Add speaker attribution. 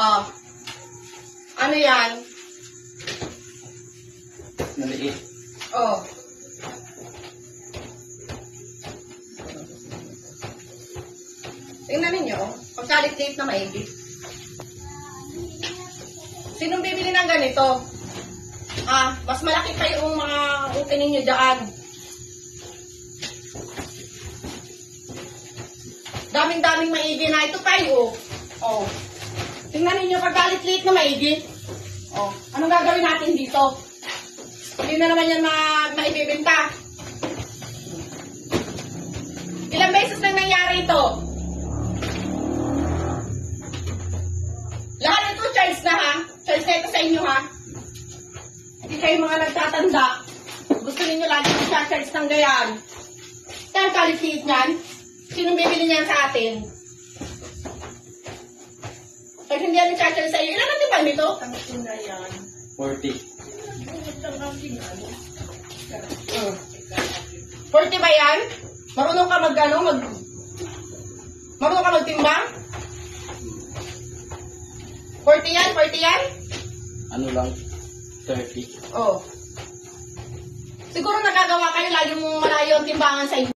Speaker 1: Oh. Ano yan?
Speaker 2: Maliit.
Speaker 1: Oh. Tingnan ninyo, pagkalit-lit na maigi. Sinong bibili ng ganito? Mas malaki pa yung mga opening nyo dyan. Daming-daming maigi na. Ito pa yun. Oh. Tingnan ninyo, pagkalit-lit na maigi. Oh. Anong gagawin natin dito? Hindi na naman yan maibibenta. Ilang beses nang nangyari ito? Lahat ito choice na ha. Choice na ito sa inyo ha. Hindi kayo mga nagtatanda. Gusto ninyo lagi i-charge ng gayan. Kaya ang kalit-liit niyan. Sinong bibili niyan sa atin? Pag hindi yan i-charge sa iyo, ilan natin ba nito?
Speaker 3: Tangkin na yan.
Speaker 2: 40.
Speaker 1: 40 ba yan? Marunong ka marunong ka magtimbang? 40 yan? 40 yan?
Speaker 2: Ano lang? 30.
Speaker 1: Oh. Siguro nagagawa kayo lagi mong malayo ang timbangan sa inyo.